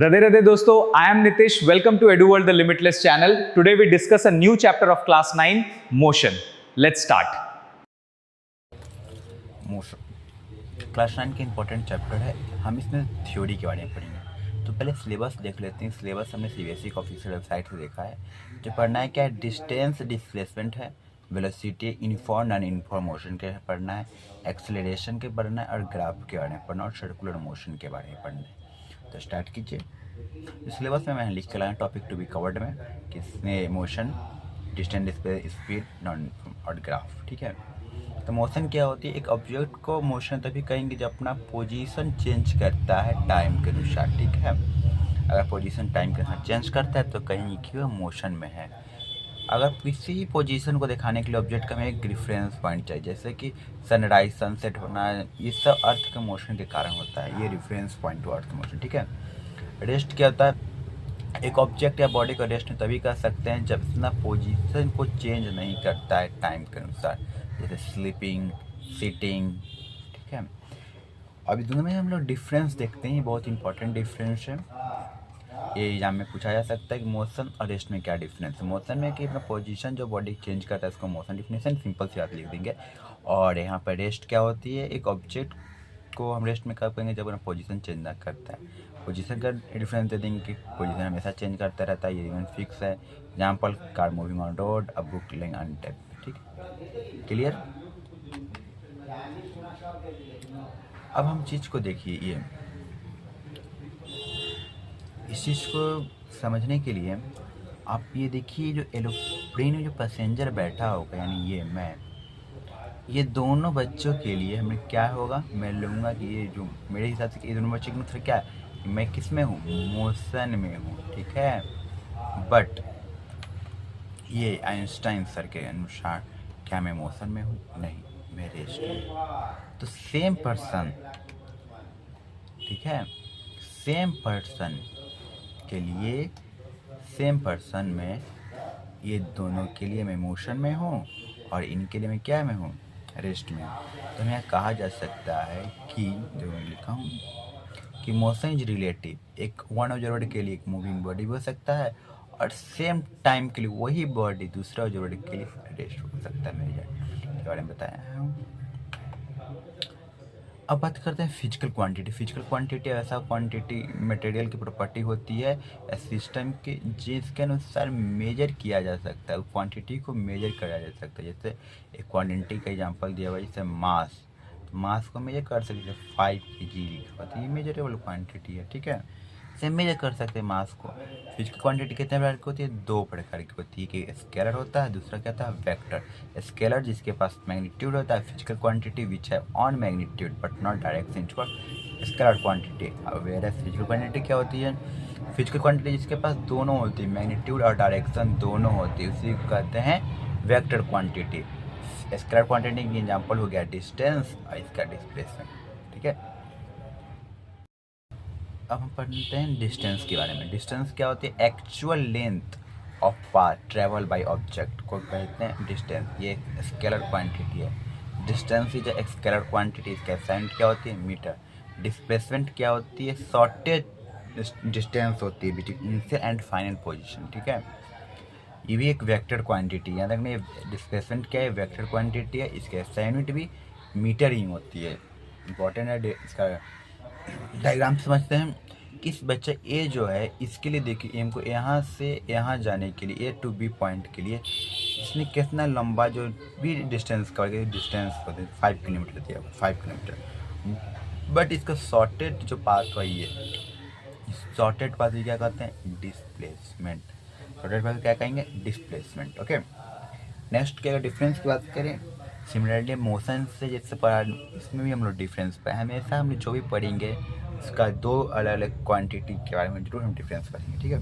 Radhe Radhe dosto, I am Nitish. Welcome to EduWorld the Limitless channel. Today we discuss a new chapter of class 9, motion. Let's start. Motion class 9 का important chapter है। हम इसमें theory के बारे में पढ़ेंगे। तो पहले सिलेबस देख लेते हैं। सिलेबस हमने सीबीएसई का ऑफिशियल वेबसाइट से देखा है। जो पढ़ना है क्या है, डिस्टेंस डिस्प्लेसमेंट है, velocity, uniform non uniform motion के पढ़ना है, एक्सेलरेशन के पढ़ना है और ग्राफ के बारे में पढ़ना और सर्कुलर मोशन के बारे में पढ़ना है। तो स्टार्ट कीजिए। सिलेबस में मैंने लिख के लाया टॉपिक टू बी कवर्ड में कि इसमें motion, distance display, speed, non और ग्राफ। ठीक है। तो मोशन क्या होती है? एक ऑब्जेक्ट को मोशन तभी कहेंगे जब अपना पोजीशन चेंज करता है टाइम के अनुसार। ठीक है। अगर पोजीशन टाइम के अनुसार चेंज करता है तो कहेंगे कि वह मोशन में है। अगर किसी पोजीशन को दिखाने के लिए ऑब्जेक्ट का हमें एक रिफरेंस पॉइंट चाहिए, जैसे कि सनराइज सनसेट होना, ये सब अर्थ के मोशन के कारण होता है। ये reference point to earth motion. ठीक है। रेस्ट क्या होता है? एक ऑब्जेक्ट या बॉडी को रेस्ट तभी कर सकते हैं जब अपना पोजीशन को चेंज नहीं करता है टाइम के अनुसार, जैसे स्लीपिंग, सिटिंग। ठीक है। अभी दोनों में हम लोग डिफरेंस देखते हैं। बहुत इंपॉर्टेंट डिफरेंस है। ये एग्जाम में पूछा जा सकता है कि मोशन और रेस्ट में क्या डिफरेंस है। मोशन में कि अपना पोजीशन जो बॉडी चेंज करता है उसको मोशन डिफिनेशन सिंपल सी बात लिख देंगे। और यहाँ पर रेस्ट क्या होती है? एक ऑब्जेक्ट को हम रेस्ट में कब करेंगे? जब अपना पोजीशन चेंज ना करता है। पोजीशन का डिफरेंस दे देंगे कि पोजीशन हमेशा चेंज करता रहता है, ये इवन फिक्स है। Example, car moving on road, a book laying on table. ठीक है, क्लियर। अब हम चीज़ को देखिए, ये इस चीज़ को समझने के लिए आप ये देखिए, जो एरोप्लेन में जो पैसेंजर बैठा होगा, यानी ये मैं, ये दोनों बच्चों के लिए हमें क्या होगा? मैं लूँगा कि ये जो मेरे हिसाब से ये दोनों बच्चों के मतलब क्या है कि मैं किस में हूँ? मोशन में हूँ। ठीक है। बट ये आइंस्टाइन सर के अनुसार क्या मैं मोशन में हूँ? नहीं, मैं रेस्ट में हूँ। तो सेम पर्सन, ठीक है, सेम पर्सन के लिए, सेम पर्सन में ये दोनों के लिए मैं मोशन में हूँ और इनके लिए मैं क्या में हूँ? रेस्ट में हूँ। तो यहाँ कहा जा सकता है कि जो मैं लिखा हूँ कि मोशन इज रिलेटिव। एक वन ऑब्जर्वर के लिए एक मूविंग बॉडी भी हो सकता है और सेम टाइम के लिए वही बॉडी दूसरा ऑब्जर्वर के लिए रेस्ट हो सकता है। मेरे के बारे में बताया हूँ। अब बात करते हैं फिजिकल क्वांटिटी। फिजिकल क्वांटिटी ऐसा क्वांटिटी मटेरियल की प्रॉपर्टी होती है या सिस्टम के जिसके अनुसार मेजर किया जा सकता है, क्वांटिटी को मेजर करा जा सकता है। जैसे एक क्वांटिटी का एग्जांपल दिया हुआ है, जैसे मास। तो मास को मेजर कर सकते हैं, 5 kg लिखा हुआ, तो ये मेजरेबल क्वांटिटी है। ठीक है। से मेजर कर सकते हैं मास को। फिजिकल क्वांटिटी कितने प्रकार की होती है? 2 प्रकार की होती है कि स्केलर होता है, दूसरा क्या होता है? वेक्टर। स्केलर जिसके पास मैग्नीट्यूड होता है, फिजिकल क्वांटिटी विच है on magnitude but not direction, scalar quantity. Where physical quantity क्या होती है? फिजिकल क्वांटिटी जिसके पास दोनों होती है, मैग्नीट्यूड और डायरेक्शन दोनों होती है, उसी को कहते हैं वेक्टर क्वांटिटी। स्केलर क्वांटिटी की एग्जाम्पल हो गया डिस्टेंस और इसका डिस्प्लेसमेंट। ठीक है। अब हम पढ़ते हैं डिस्टेंस के बारे में। डिस्टेंस क्या होती है? Actual length of path travel by object को कहते हैं डिस्टेंस। ये स्केलर क्वांटिटी है। Distance is a scalar quantity. इसका यूनिट क्या होती है? मीटर। डिस्प्लेसमेंट क्या होती है? शॉर्टेज डिस्टेंस होती है between initial and final position. ठीक है। ये भी एक वेक्टर क्वांटिटी है। याद रखना, डिस्प्लेसमेंट क्या है? वेक्टर क्वांटिटी है। इसके यूनिट भी मीटर ही होती है। इंपॉर्टेंट है। इसका डायग्राम समझते हैं कि इस बच्चा ए जो है, इसके लिए देखिए, एम को यहाँ से यहाँ जाने के लिए, ए टू बी पॉइंट के लिए इसने कितना लंबा जो भी डिस्टेंस कवर किया, डिस्टेंस होते 5 किलोमीटर दिया, 5 किलोमीटर। बट इसका शॉर्टेड जो पाथ वही है। शॉर्टेड पाथ क्या कहते हैं? डिस्प्लेसमेंट। शॉर्टेड पाथ क्या कहेंगे? डिस्प्लेसमेंट। ओके। नेक्स्ट क्या डिफरेंस की बात करें, सिमिलरली मोशन से जैसे पढ़ा, इसमें भी हम लोग डिफरेंस पे हमेशा हम जो भी पढ़ेंगे उसका 2 अलग अलग क्वांटिटी के बारे में जरूर हम डिफरेंस पढ़ेंगे। ठीक है।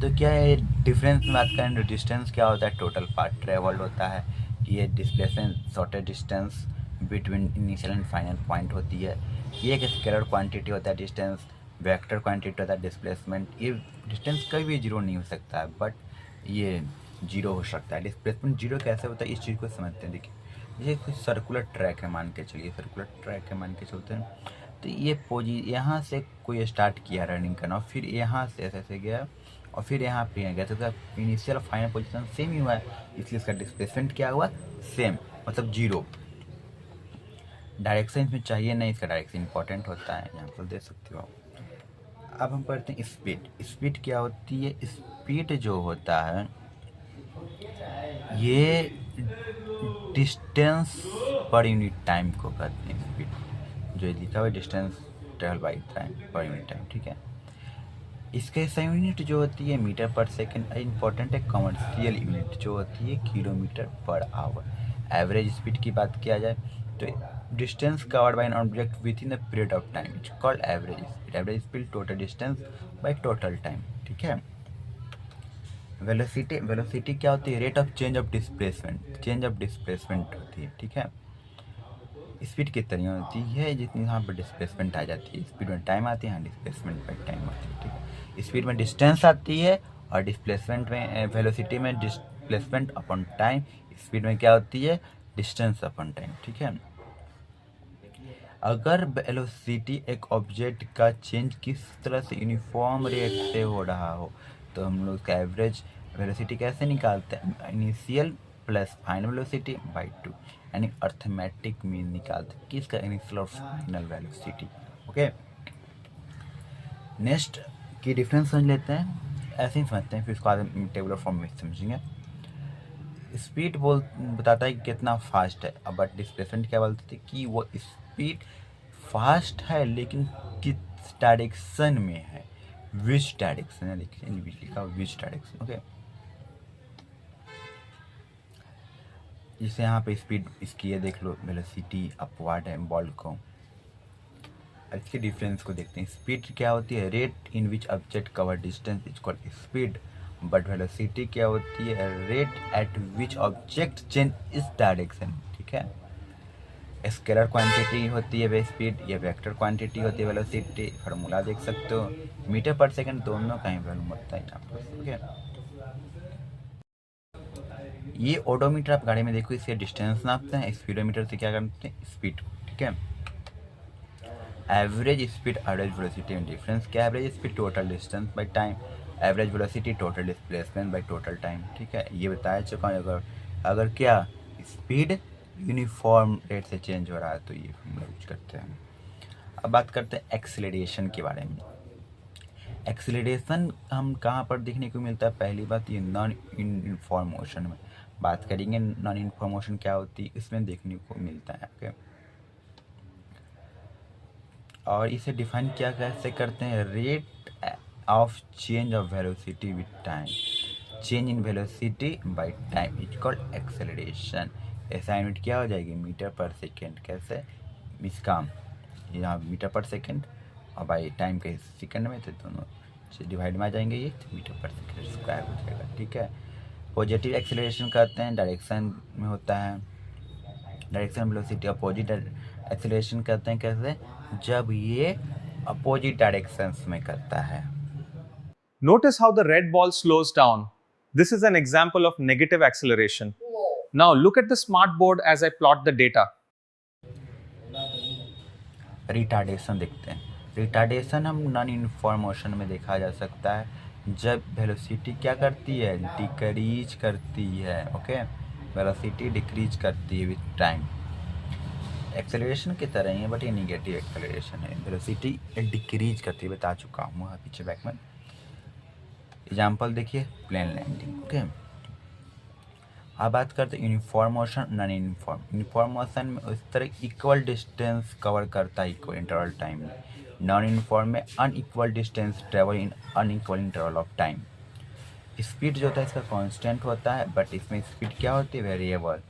तो क्या है डिफरेंस में बात करें तो डिस्टेंस क्या होता है? टोटल पाथ ट्रेवल्ड होता है। ये displacement shortage distance between initial and final point होती है। ये एक स्केलर क्वांटिटी होता है डिस्टेंस। वेक्टर क्वांटिटी होता है डिस्प्लेसमेंट। ये डिस्टेंस कभी भी जीरो नहीं हो सकता है, बट ये जीरो हो सकता है। डिस्प्लेसमेंट जीरो कैसे होता है, इस चीज़ को समझते हैं। देखिए, ये कुछ सर्कुलर ट्रैक है, मान के चलिए सर्कुलर ट्रैक है, मान के चलते हैं। तो ये यहाँ से कोई स्टार्ट किया रनिंग करना, और फिर यहाँ से ऐसे गया और फिर यहाँ पे गया, तो उसका इनिशियल और फाइनल पोजीशन सेम ही हुआ है, इसलिए इसका डिस्प्लेसमेंट क्या हुआ, सेम, मतलब 0। डायरेक्शन इसमें चाहिए नहीं, इसका डायरेक्शन इंपॉर्टेंट होता है, यहाँ पर देख सकते हो आप। अब हम पढ़ते हैं स्पीड। स्पीड क्या होती है? स्पीड जो होता है ये डिस्टेंस पर यूनिट टाइम को कहते हैं स्पीड, जो लिखा हुआ है distance travel by time per unit time, ठीक है। इसके SI यूनिट जो होती है मीटर पर सेकेंड, इंपॉर्टेंट है। कमर्शियल यूनिट जो होती है kilometre per hour. Average speed की बात किया जाए तो distance covered by an object with in the period of time it's called average speed. Average speed total distance by total time, ठीक है। वेलोसिटी क्या होती है? Rate of change of displacement होती है, ठीक है। स्पीड किस तरह होती है? जितनी यहाँ पर डिस्प्लेसमेंट आ जाती है, स्पीड में टाइम आती है, यहाँ डिस्प्लेसमेंट पर टाइम आती है, ठीक है। स्पीड में डिस्टेंस आती है और डिस्प्लेसमेंट में, वेलोसिटी में डिस्प्लेसमेंट अपॉन टाइम, स्पीड में क्या होती है? डिस्टेंस अपॉन टाइम, ठीक है। अगर वेलोसिटी एक ऑब्जेक्ट का चेंज किस तरह से यूनिफॉर्म रेट से हो रहा हो तो हम लोग उसका एवरेज वेलोसिटी कैसे निकालते हैं? Initial plus final velocity by 2, यानी अर्थमेटिक मीन निकालते हैं किसका? इनिशियल और फाइनल वेलोसिटी, ओके। नेक्स्ट की डिफरेंस समझ लेते हैं, ऐसे ही समझते हैं, फिर उसको बाद टेबुलर फॉर्म में समझेंगे। स्पीड बताता है कि कितना फास्ट है, अब बट डिस्प्लेसमेंट क्या बोलते थे कि वो स्पीड फास्ट है लेकिन किस डायरेक्शन में है, विच डायरेक्शन है, लिखा विच डायरेक्शन, ओके। जैसे यहाँ पे स्पीड इसकी ये देख लो, वेलोसिटी अपवर्ड है बॉल को। इसके डिफरेंस को देखते हैं। स्पीड क्या होती है? Rate in which object cover distance is called speed, but velocity क्या होती है? Rate at which object change इस डायरेक्शन, ठीक है। स्केलर क्वांटिटी होती है वे स्पीड, ये वेक्टर क्वांटिटी होती है वेलोसिटी। फार्मूला देख सकते हो, मीटर पर सेकंड दोनों का ही वैल्यू होता है यहाँ पर, ओके। ये ओडोमीटर आप गाड़ी में देखो, इससे डिस्टेंस नापते हैं, स्पीडोमीटर से क्या करते हैं? स्पीड, ठीक है। एवरेज स्पीड, एवरेज वेलोसिटी में डिफरेंस क्या है? Average speed total distance by time, average velocity total displacement by total time, ठीक है। ये बताया चुका हूँ। अगर क्या स्पीड यूनिफॉर्म रेट से चेंज हो रहा है तो ये हम लोग यूज करते हैं। अब बात करते हैं एक्सीलरेशन के बारे में। एक्सीलरेशन हम कहाँ पर देखने को मिलता है? पहली बात ये नॉन यूनिफॉर्म मोशन में बात करेंगे। नॉन यूनिफॉर्म मोशन क्या होती है इसमें देखने को मिलता है, ओके। और इसे डिफाइन क्या कैसे करते हैं? Rate of change of velocity with time, change in velocity by time is called acceleration. ऐसा यूनिट क्या हो जाएगी? मीटर पर सेकेंड। कैसे? इसका यहाँ मीटर पर सेकेंड और बाई टाइम के सेकेंड में, तो दोनों से डिवाइड में आ जाएंगे, ये मीटर पर सेकेंड स्क्वायर हो जाएगा, ठीक है। पॉजिटिव एक्सेलरेशन कहते हैं, डायरेक्शन में होता है, डायरेक्शन वेलोसिटी। अपोजिट एक्सेलरेशन कहते हैं कैसे? जब ये अपोजिट डायरेक्शंस में करता है। Notice how the red ball slows down. This is an example of negative acceleration. Now look at the smart board as I plot the data. Retardation देखते हैं। रिटार्डेशन हम नॉन यूनिफॉर्म मोशन में देखा जा सकता है जब वेलोसिटी क्या करती है? डिक्रीज करती है, ओके। वेलोसिटी डिक्रीज करती है विद टाइम। एक्सेलरेशन की तरह ही है बट ये निगेटिव एक्सेलरेशन है। वेलोसिटी डिक्रीज करती है, बता चुका हूँ पीछे बैक में। एग्जाम्पल देखिए, प्लेन लैंडिंग, ओके। अब बात करते हैं uniform motion, non uniform. Uniform motion में उस तरह इक्वल डिस्टेंस कवर करता है इक्वल इंटरवल टाइम में। नॉन यूनिफॉर्म में unequal distance travel in unequal interval of time. Speed जो होता है इसका कांस्टेंट होता है, बट इसमें स्पीड क्या होती है? वेरिएबल।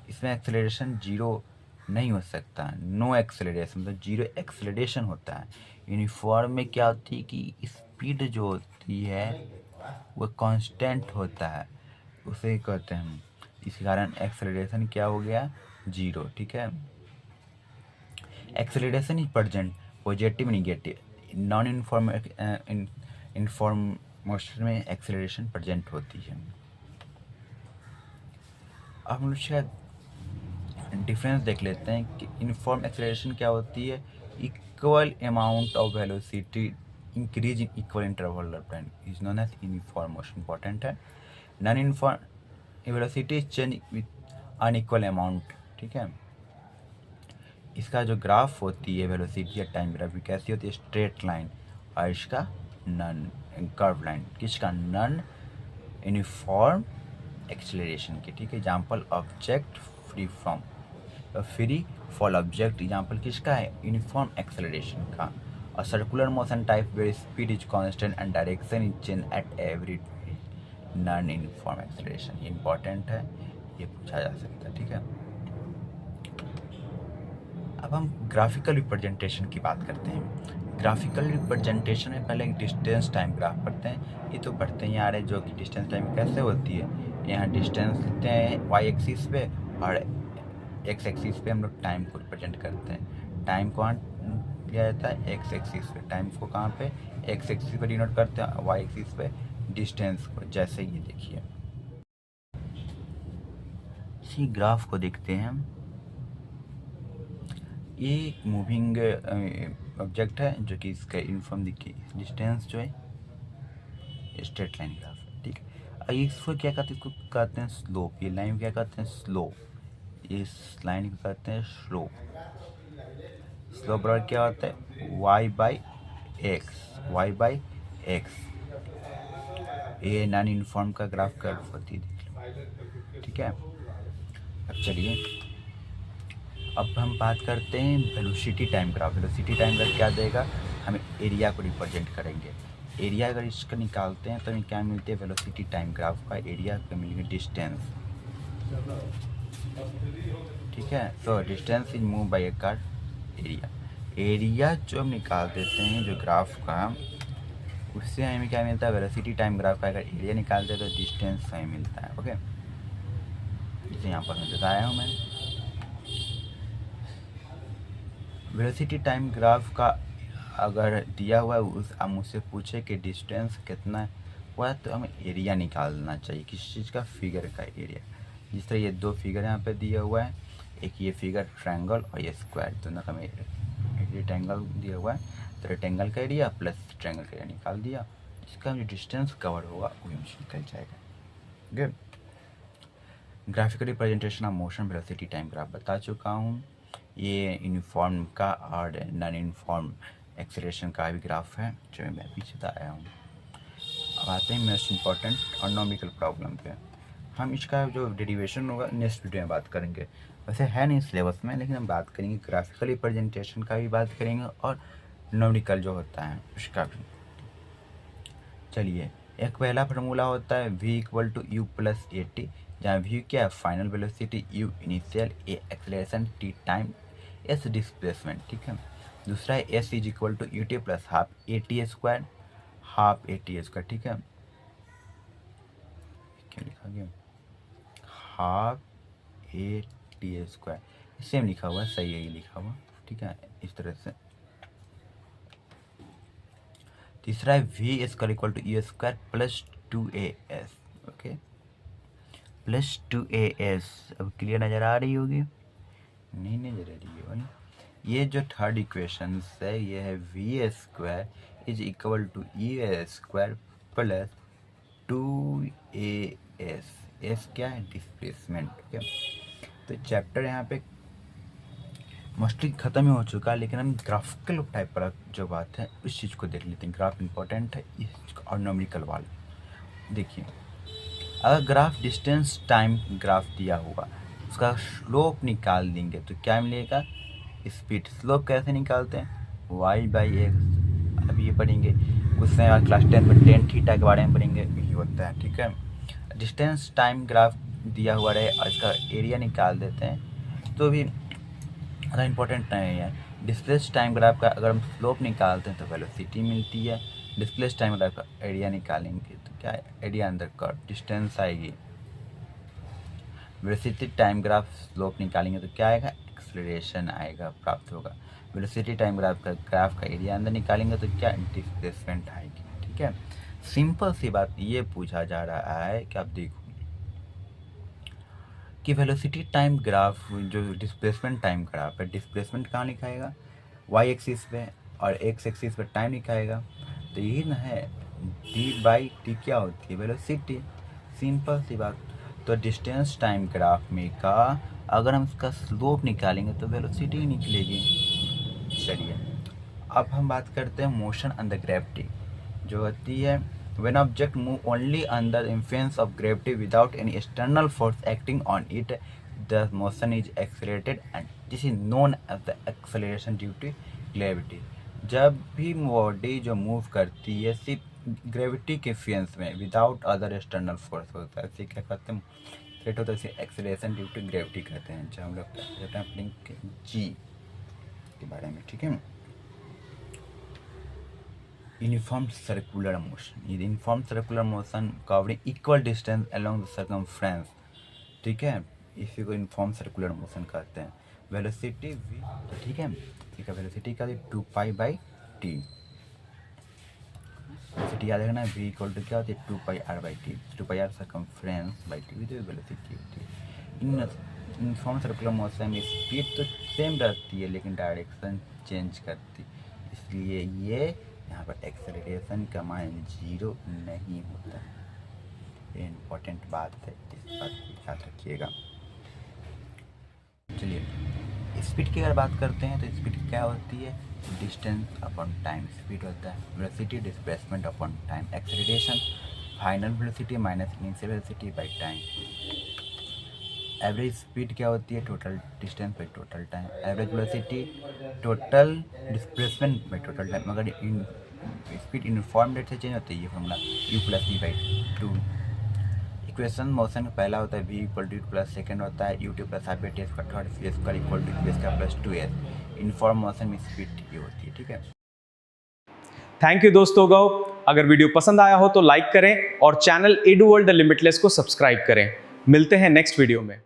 इसमें एक्सेलरेशन जीरो नहीं हो सकता, नो एक्सेलरेशन, मतलब जीरो एक्सेलरेशन होता है। यूनिफॉर्म में क्या होती है कि स्पीड जो होती है वो कांस्टेंट होता है, उसे कहते हैं हम। इस कारण एक्सेलरेशन क्या हो गया? जीरो, ठीक है। Acceleration is present positive negative. Non inform motion में एक्सेलरेशन प्रेजेंट होती है। अब हम लोग डिफरेंस देख लेते हैं कि इनफॉर्म एक्सेलरेशन क्या होती है? equal amount of velocity increase in equal interval of time is known as uniform motion. Important है. Non-uniform velocity change with unequal amount. ठीक है. इसका जो ग्राफ होती है वेलोसिटी या टाइम ग्राफ कैसी होती है, स्ट्रेट लाइन, और इसका नन कर्व लाइन, किसका, नन यूनिफॉर्म एक्सेलरेशन की. ठीक है. Example object free from, free fall object example किसका है, यूनिफॉर्म एक्सेलरेशन का. और circular motion type where speed is constant and direction is change at every non uniform acceleration. ये important है, ये पूछा जा सकता है. ठीक है. अब हम ग्राफिकल रिप्रेजेंटेशन की बात करते हैं. ग्राफिकल रिप्रेजेंटेशन में पहले एक डिस्टेंस टाइम ग्राफ पढ़ते हैं. ये तो पढ़ते ही आ रहे हैं जो कि डिस्टेंस टाइम कैसे होती है. यहाँ डिस्टेंस लेते हैं वाई एक्सिस पे और एक्स एक्सिस पे हम लोग टाइम को रिप्रेजेंट करते हैं. टाइम को लिया जाता है एक्स एक्सिस पे, टाइम को कहाँ पे, एक्स एक्सिस पे डिनोट करते हैं, वाई एक्सिस पे डिस्टेंस को. जैसे ये देखिए, इसी ग्राफ को देखते हैं हम. ये एक मूविंग ऑब्जेक्ट है जो कि इसका यूनिफॉर्म देखिए, डिस्टेंस जो है स्ट्रेट लाइन ग्राफ. ठीक है. इसको क्या कहते हैं, इसको कहते हैं स्लोप. ये लाइन क्या कहते हैं, स्लोप. इस लाइन को कहते हैं स्लोप. स्लोप बराबर क्या होता है, वाई बाई एक्स. ये नॉन यूनिफॉर्म का ग्राफ कर्व होती है, देख लो. ठीक है. अब चलिए, अब हम बात करते हैं velocity time graph. Velocity time graph क्या देगा, हमें एरिया को रिप्रेजेंट करेंगे. एरिया अगर इसका निकालते हैं तो हमें क्या मिलती है, वेलोसिटी टाइम ग्राफ का एरिया का मिलेगा डिस्टेंस. ठीक है. So distance is move by A car area. Area जो हम निकाल देते हैं जो ग्राफ का, उससे हमें क्या मिलता है, वेलोसिटी टाइम ग्राफ का अगर एरिया निकालते हैं तो डिस्टेंस हमें मिलता है. ओके, जैसे यहाँ पर मैं बताया हूँ मैंने. वेलोसिटी टाइम ग्राफ का अगर दिया हुआ है, उस आप मुझसे पूछे कि डिस्टेंस कितना हुआ है, तो हमें एरिया निकालना चाहिए. किस चीज़ का, फिगर का एरिया. जिस तरह ये दो फिगर यहाँ पे दिया हुआ है, एक ये फिगर ट्रायंगल और ये स्क्वायर, दोनों का मैं रेक्टेंगल दिया हुआ है, तो रेक्टेंगल का एरिया प्लस ट्रायंगल का एरिया निकाल दिया. इसका जो डिस्टेंस कवर होगा वही मुझे निकल जाएगा. Good. Graphical representation of motion velocity time graph बता चुका हूँ. ये यूनिफॉर्म का और नॉन यूनिफॉर्म एक्सेलरेशन का भी ग्राफ है जो मैं पीछे बताया हूँ. अब आते हैं मोस्ट इम्पॉर्टेंट और नॉमिकल प्रॉब्लम पे. हम इसका जो डेरिवेशन होगा नेक्स्ट वीडियो में बात करेंगे. वैसे है नहीं सिलेबस में, लेकिन हम बात करेंगे ग्राफिकल रिप्रेजेंटेशन का भी बात करेंगे और नॉमिकल जो होता है उसका भी. चलिए, एक पहला फार्मूला होता है v equal to u plus a t, जहाँ v क्या है, final velocity, u initial, a acceleration, t time, s displacement. ठीक है. दूसरा है s is equal to u t plus half a t square, ठीक है. क्या लिखा गया, half a t square same लिखा हुआ है, सही है ये लिखा हुआ. ठीक है, इस तरह से. तीसरा है v square equal to u square plus 2as. Okay, plus 2as. अब क्लियर नज़र आ रही होगी, नहीं नज़र आ रही होगी. ये जो थर्ड इक्वेशन है ये है v square is equal to u square plus 2as. S क्या है, डिस्प्लेसमेंट. ओके, तो चैप्टर यहाँ पे मोस्टली ख़त्म ही हो चुका है, लेकिन हम ग्राफिकल टाइप पर जो बात है उस चीज़ को देख लेते हैं. ग्राफ इंपॉर्टेंट है इस और नॉमिकल वाला. देखिए, अगर ग्राफ डिस्टेंस टाइम ग्राफ दिया होगा, उसका स्लोप निकाल देंगे तो क्या मिलेगा, स्पीड. स्लोप कैसे निकालते हैं, वाई बाई एक्स. अब ये पढ़ेंगे कुछ समय बाद क्लास 10 में टेन थीटा के बारे में पढ़ेंगे, यही होता है. ठीक है. डिस्टेंस टाइम ग्राफ दिया हुआ रहे और इसका एरिया निकाल देते हैं तो भी ज़्यादा इंपॉर्टेंट नहीं है. डिस्प्लेस टाइम ग्राफ का अगर हम स्लोप निकालते हैं तो वेलोसिटी मिलती है. डिस्प्लेस टाइम ग्राफ का एरिया निकालेंगे तो क्या है, एरिया अंदर कर्व डिस्टेंस आएगी. वेलोसिटी टाइम ग्राफ स्लोप निकालेंगे तो क्या आएगा, एक्सेलरेशन आएगा, प्राप्त होगा. वेलोसिटी टाइम ग्राफ का एरिया अंदर निकालेंगे तो क्या, डिस्प्लेसमेंट आएगी. ठीक है. सिंपल सी बात ये पूछा जा रहा है कि आप देखो कि वेलोसिटी टाइम ग्राफ जो डिस्प्लेसमेंट टाइम ग्राफ है, डिस्प्लेसमेंट कहाँ लिखाएगा, वाई एक्सिस पे और एक्स एक्सिस पे टाइम दिखाएगा। तो यही ना है d/t क्या होती है, वेलोसिटी। सिंपल सी बात। तो डिस्टेंस टाइम ग्राफ में का अगर हम उसका स्लोप निकालेंगे तो वेलोसिटी ही निकलेगी। चलिए अब हम बात करते हैं मोशन अंडर ग्रेविटी, जो होती है when object move only under the influence of gravity without any external force acting on it, the motion is accelerated and this is known as the acceleration due to gravity। जब भी body जो move करती है सिर्फ gravity के influence में without other external force होता है, इसे क्या कहते हैं, एक्सेलरेट होता है, इसे एक्सेलरेशन ड्यू टू ग्रेविटी कहते हैं। जब हम लोग कहते हैं अपनी जी के बारे में, ठीक है। Uniform circular motion, uniform circular motion covering equal distance along the circumference, ठीक है, इसी को यूनिफॉर्म सर्कुलर मोशन कहते हैं। वेलोसिटी v, ठीक है, वेलोसिटी का 2π/t, वेलोसिटी याद रखना, v इक्वल टू क्या होती है 2πr/t, 2πr circumference by T जो वेलोसिटी होती है। यूनिफॉर्म सर्कुलर मोशन में स्पीड तो सेम रहती है लेकिन डायरेक्शन चेंज करती, इसलिए ये यहाँ पर एक्सेलरेशन का मान 0 नहीं होता। ये इम्पोर्टेंट बात है, इस बात को याद रखिएगा। चलिए स्पीड की अगर बात करते हैं तो स्पीड क्या होती है, डिस्टेंस अपॉन टाइम स्पीड होता है। Velocity displacement upon time acceleration, final velocity minus initial velocity by time. Average speed क्या होती है, total distance by total time. Average velocity total displacement by total time. अगर speed uniform rate से change होती है, ये फॉर्मूला u+v/2। इक्वेशन मोशन का पहला होता है v equal to plus, second होता है u2 + ½ का third c square equal to q square plus 2s। Uniform motion में स्पीड ये होती है, ठीक है। थैंक यू दोस्तों गो, अगर वीडियो पसंद आया हो तो लाइक करें और channel edu world the limitless को सब्सक्राइब करें। मिलते हैं नेक्स्ट वीडियो में।